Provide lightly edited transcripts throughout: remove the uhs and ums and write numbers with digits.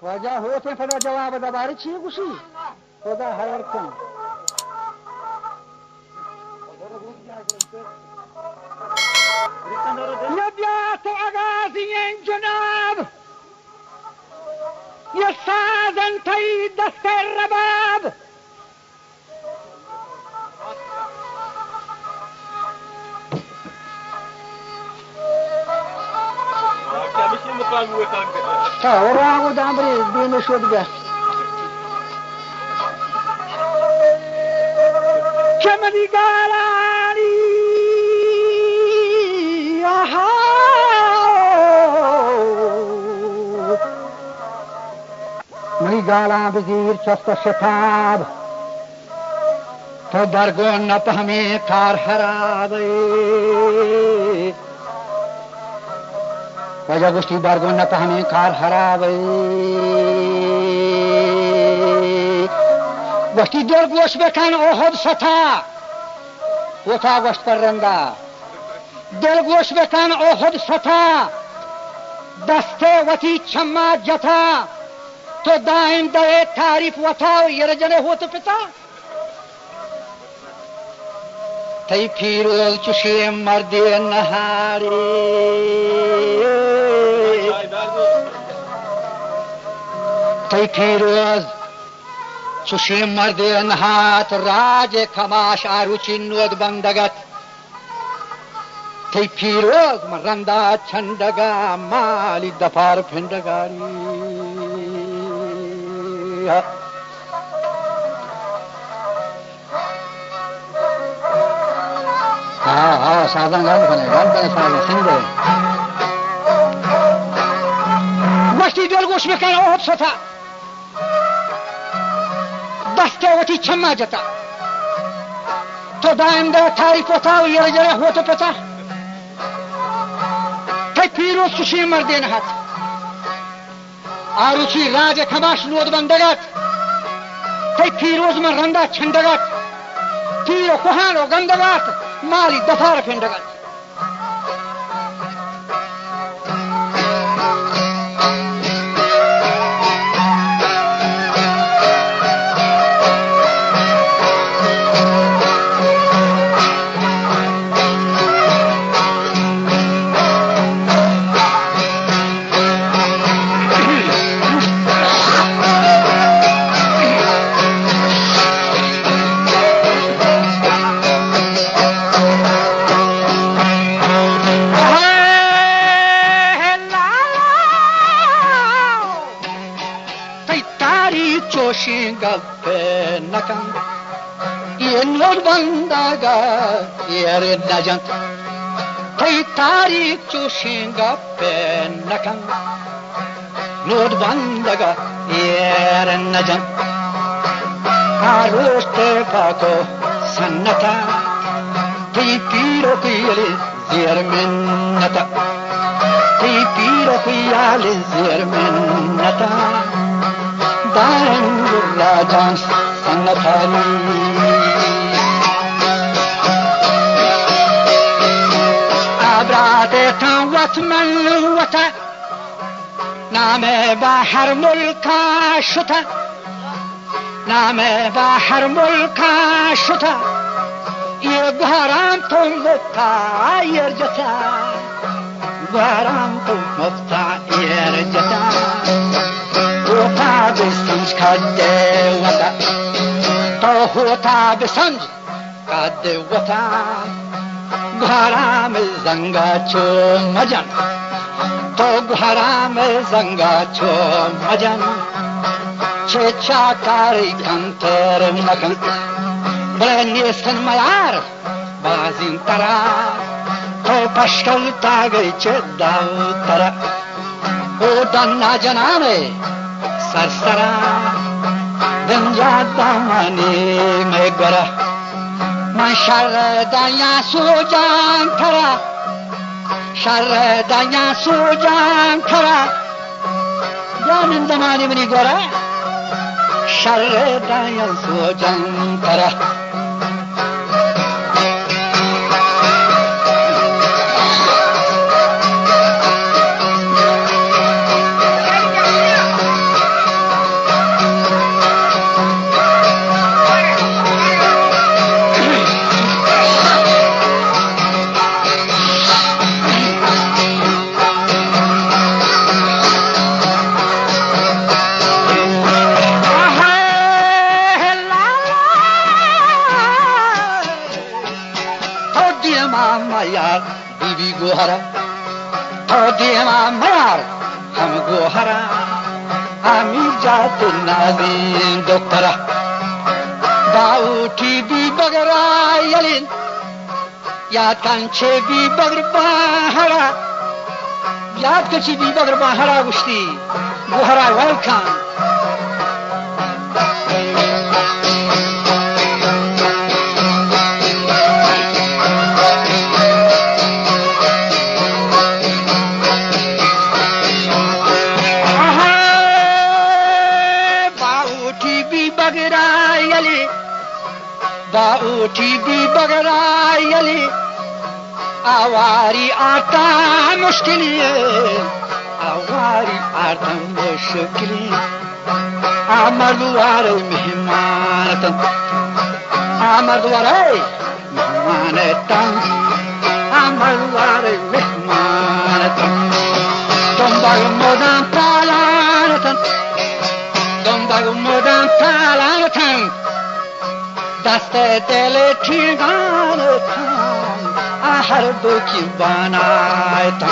وجا ہوتے فدا جواب دباری چی گوشی خدا هر کن نبيات أغازي جناب يستاذن تي دست الرباب وراه ودامري بين شدقه كمدي قالاني مي قالا بزير شست الشتاب تو برگون نپهمی کار خرابی وجا گشتی برگون نپهمی کار خرابی گشتی دل گوش بکن احد ستا وتا گشت پرنده دل گوش بکن احد ستا دسته وتی چما جتا تو دائم دے تعریف وتا یرجنے ہوت پتا تی پیروز چشی مرد نهاری تی پیروز چشی مرد نهات راج کماش آروچی نود بندگت تی پیروز مرندا چندگا مالی دفار پندگاری हाँ साधन गान बने साधन सिंगे मस्ती दिल गोश में कहना बहुत सता दस्ते वती छम्मा जता तो दाइम दे तारीफ होता ये जरे हो तो पता ते पीरो सुशी मर्दे न हाथ आरुचि राज खमाश नोद बंदगत ते पीरोज में रंदा छंदगत पीरो कोहानो गंदगत مالي دفار فندقات Gappe nakan yenur bandaga yere najan tay tarik chushin gappe nakan nur bandaga yere najan haroste pako sannata tay piro kiyale zermenata tay piro kiyale zermenata دائم راجان سنتالی ابرادتا وطمن وطا نام بحر ملکا شتا نام بحر ملکا شتا یہ گھرام تو مفتا یرجتا گھرام تو مفتا یرجتا ہوتا بسنج کھدے وطا تو ہوتا بسنج کھدے وطا گھرا میں زنگا چو مجن تو گھرا میں زنگا چو مجن چھ چاکاری کنتر مکن بلے نیستن میار بازین ترا تو پشکل تاگئی چھ داو ترا او دننا جنانے سرسرا دنجا دامانی میں گرا من شر دنیا سو جان کرا شر دنیا سو جان کرا جان دمانی منی گرا شر دنیا سو جان کرا بی گوهره تو دیما میار هم گوهره امیر جات نازین دکتره باوٹی بی بگرا یلین یاد کن چه بی بگر باهره یاد کن چه بی بگر باهره گوشتی گوهره ول کن باوٹی بی بگرا یلی آواری آتا مشکلی آواری آتا مشکلی آمردوار مهمانتن آمردوار مهمانتن آمردوار مهمانتن دنبال مدام پالانتن دنبال مدام پالانتن دست دل تیرگانتن هر دو کی بانایتن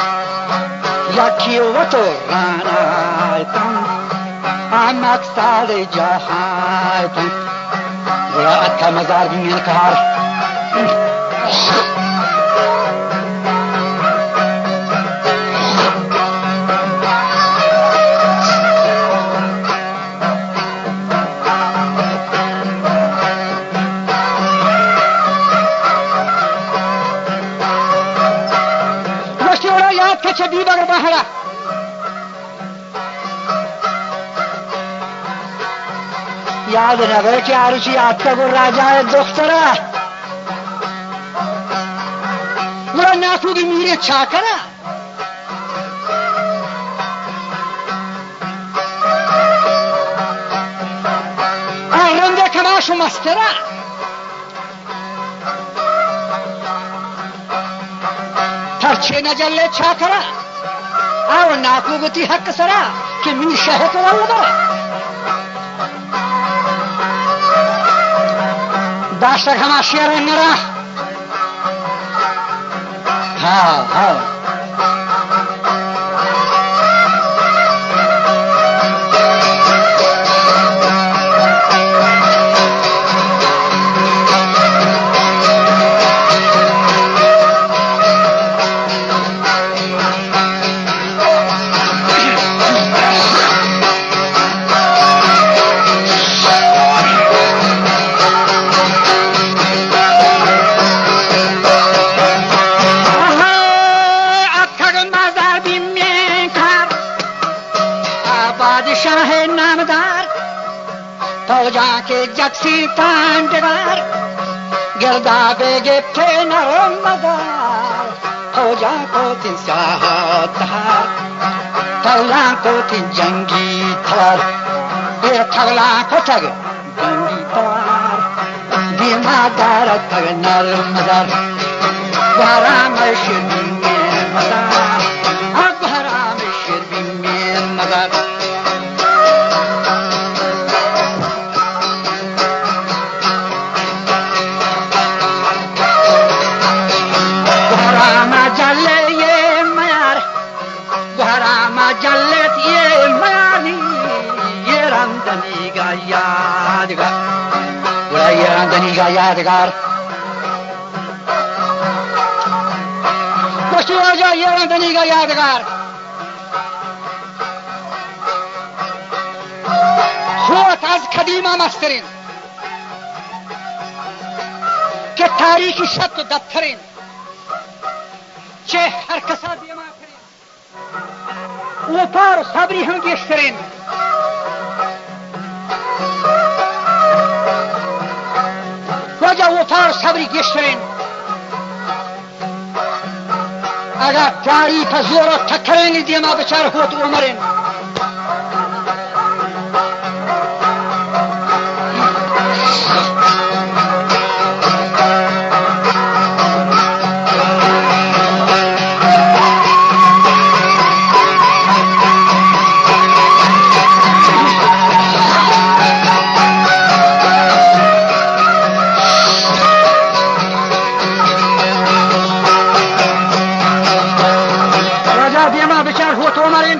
یکی و تو رانایتن مقصد جهایتن زراعت کا مزار بھی میں کار بی بگر باہرا یاد نگر که عروسی آتا گو راجای دختره مرا ناکوگی میره چاکره رنده کماشو مستره پرچه نجله چاکره او ناکوگتی حق سرا که می شهک والله برا داشتک همه شیر نره ها जाके जक्सी तांडवार गिरदा बेगे थे नरमदार हो जा को तिन साहतार थगला को तिन जंगी थार ये थगला को थग जंगी थार दिमादार थग नरमदार घरा में शिरबी में मदार अब घरा में शिरबी में मदार जल्लत ये मानी ये रामधनी का यादगार बुरा ये रामधनी का यादगार पशु आ जा ये रामधनी का यादगार خوت از قدیما مسترین که تاریخی شد و دبترین چه هر کسا دیما وفار صبری هم گشترین کجا وفار صبری گشترین اگر جاری پزور و تکرین دیما بچار خود عمرین دیما بچار هو تو مرین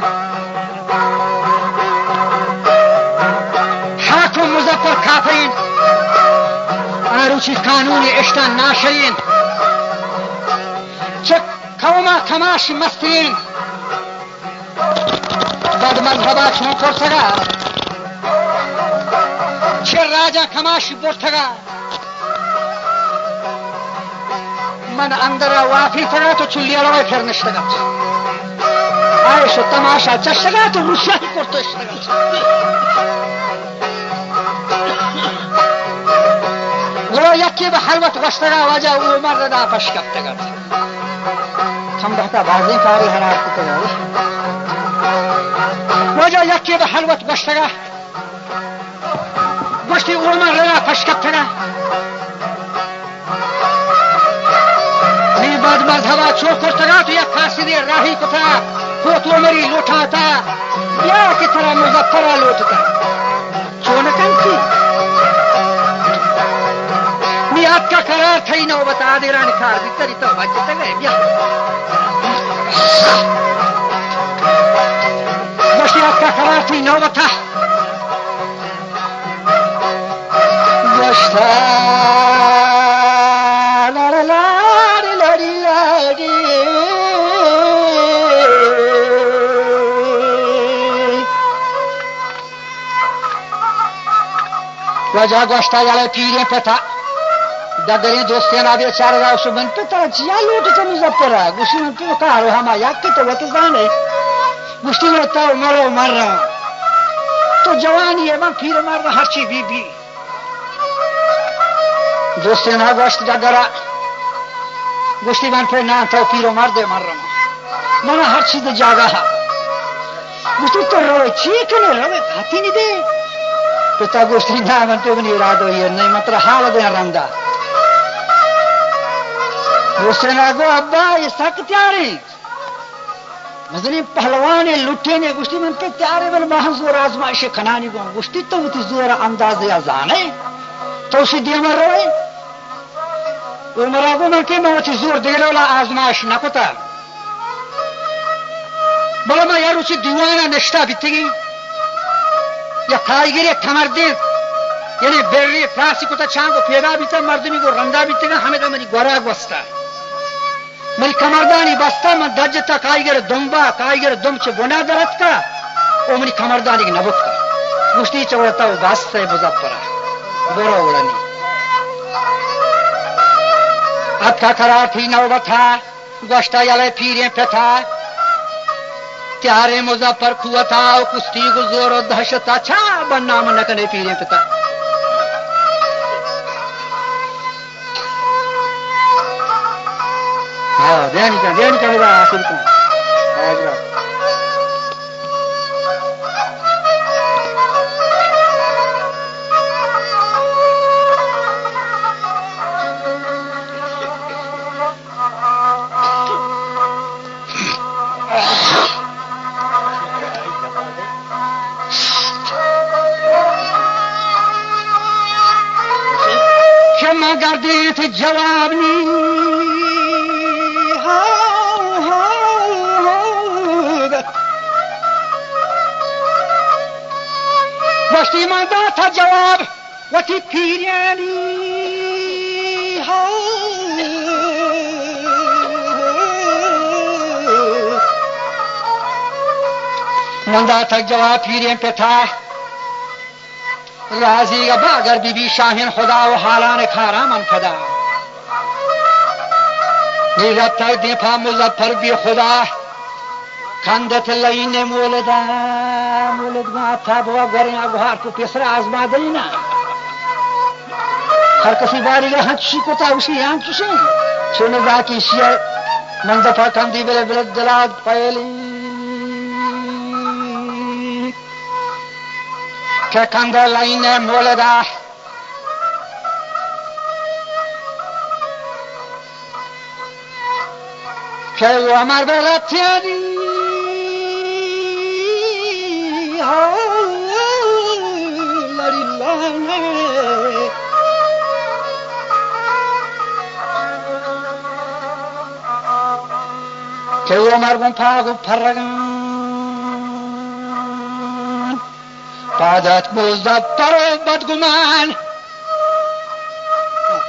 حاکم مظفر کافرین آروچی قانونی اشتان ناشرین چه قوما کماش مسترین بعد مذهبا چون کرسگا چه راجا کماش برتگا من اندر وافی تگا تو چلی روی پھر نشتگا آئیشو تماشا چشتگا تو روشیاهی کرتو اشتگا ولو یکی به حلوت وشتگا وجه او مرد دا پشکفتگا کم دهتا بازین کاری حرارت تگا وجه یکی به حلوت وشتگا وشتی او مرد دا پشکفتگا نی بعد مذهبا چو کرتگا تو یک قاصدی راهی کتا خود عمری لوٹاتا یا کی طرح مظفرہ لوٹتا چونکن کی نیات کا قرار تھی نو بتا دے رہا نکار بھی تری تو بچتا گئے بیا مشیات کا قرار تھی نو بتا مشتا وجہ گوشتا یالے پیریں پتا دگریں دوستیں آبی چار راو شبن پتا چیا لوٹتا مظفرہ گوشتی من تو کارو ہما یکی تو وقت زانے گوشتی من تو مر رہا تو جوانی ہے من پیر مر رہا ہرچی بی بی دوستیں آ گوشت دگرہ گوشتی من پہ نام تو پیرو مرد مر رہا من ہر چیز جاگا ہے گوشتی تو روئے چیکنے روئے کھاتی نہیں دے پتا گوشتی نا من تو بنی ارادو یہ نہیں مطلب حال دیں رندہ دوسرے ناگو ابا یہ سک تیاری مزنی پہلوانے لٹے نے گوشتی من کے تیاری بل محض زور آزمائش کھنانی گو گوشتی تو وہ زور انداز ازانے تو اسی دیمر روئے عمر من کے میں وہ زور دیلولا آزمائش نکتا بلا ما یارو چی دیوانا نشتا بیتگی یا کائیگری تمردین یعنی بری پراسی کتا چانگو پیدا بیتا مردمی گو رندا بیتگا ہمیں دا منی گوراگ وستا منی کمردانی بستا من دجتا کائیگر دنبا کائیگر دم چه بنا درد کا او منی کمردانی نبک کا گوشتی چورتا و بستا مظفرہ گورا اوڑانی اب کا قرار تھی نوبت تھا گوشتا یالے پیریں پہ تھا تیارے مظفر کھوا تھا و کشتی گزور و دہشت اچھا بننا من نکنے پیریں پہ تھا ہاں دین کا میرا حاصل کا گردیت جواب نی بستی من دا تھا جواب وتی پیریانی من دا تھا جواب پیرین پہ تھا راضی گا باگر بی بی شاہین خدا و حالان کھارا من فدا نیرت تک دیپا مظفر بی خدا کندت لین مولدا مولد ما تھا بوا گورین اگوار کو پیسر آزما دینا ہر کسی باری گا ہاں چوشی کو تا اسی ہاں چوشی چونے دا کی شیع من دفع کندی بلے بلد دلاد پہلی کہ کند لین مولدا کہ وہ ہمار بلتیانی لڑی لانے كي مرغم فاغو فرغان پادت مزدفر بدگمان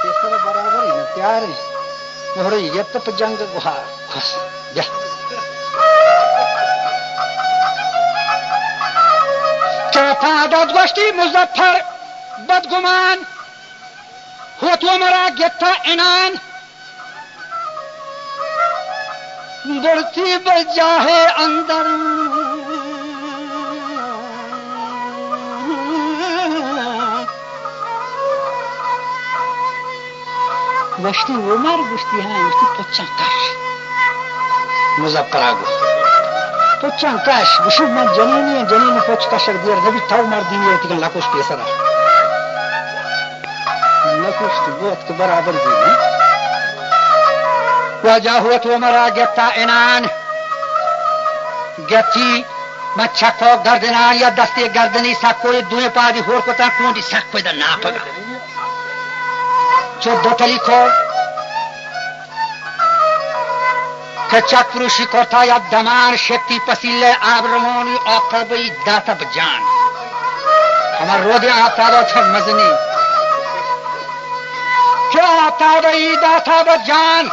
تیسرا برابر ہی پیار ہے یہ تپ جنگ گہا خس جا پادت گوشتی مزدفر بدگمان ہو تو مرا گتا انان گڑتی بجاہے اندر گشتی عمر گشتی ہاں گشتی پچان کاش مظفر آگو پچان کاش گشو من جنینی پچ کاشک دیر نبی تاو مردینی ہے تکن لکوش پیسر لکوش تو بہت کے برابر دینی وجاہوت عمرہ گتا انان گتی مچھکو گردنان یا دستی گردنی سکوی دوئے پادی ہور کتا کونڈی سکوی دا ناپگا چو دو تلیکو کچک پروشی کرتا یا دمان شکتی پسیلے آبرمونی آقربی داتا بجان ہمار رو دیا آتارا تھا مزنی چو آتاری داتا بجان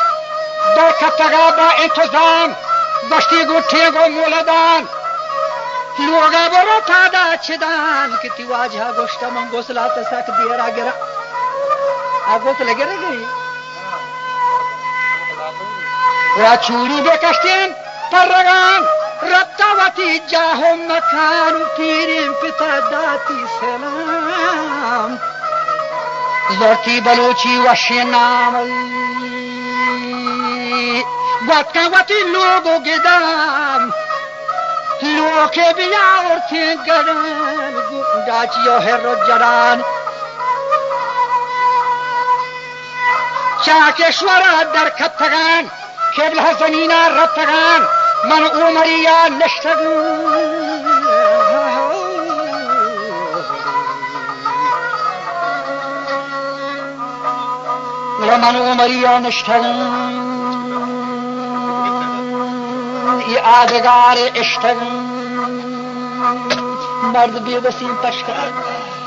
در کتگا با انتظام گشتی گوٹھے گو مولدان لوگا برو تادا چدان کتی واجہ گوشتا من گوسلات ساک دیرا گرا آگوت لگے رہی را چوری بے کشتین پر رگان ربطا واتی جاہو مکان پیرین پتا داتی سلام زورتی بلوچی وشی نامل گوتکا واتی لوگو گدام لوگو کے بیاورتی گران گاچیو ہے رو جران چاکشورا در کتگان کبلہ زمینہ رتگان من عمریا نشتگان من عمریا نشتگان ای آدگار اشتگان مرد بی بسیم پشکر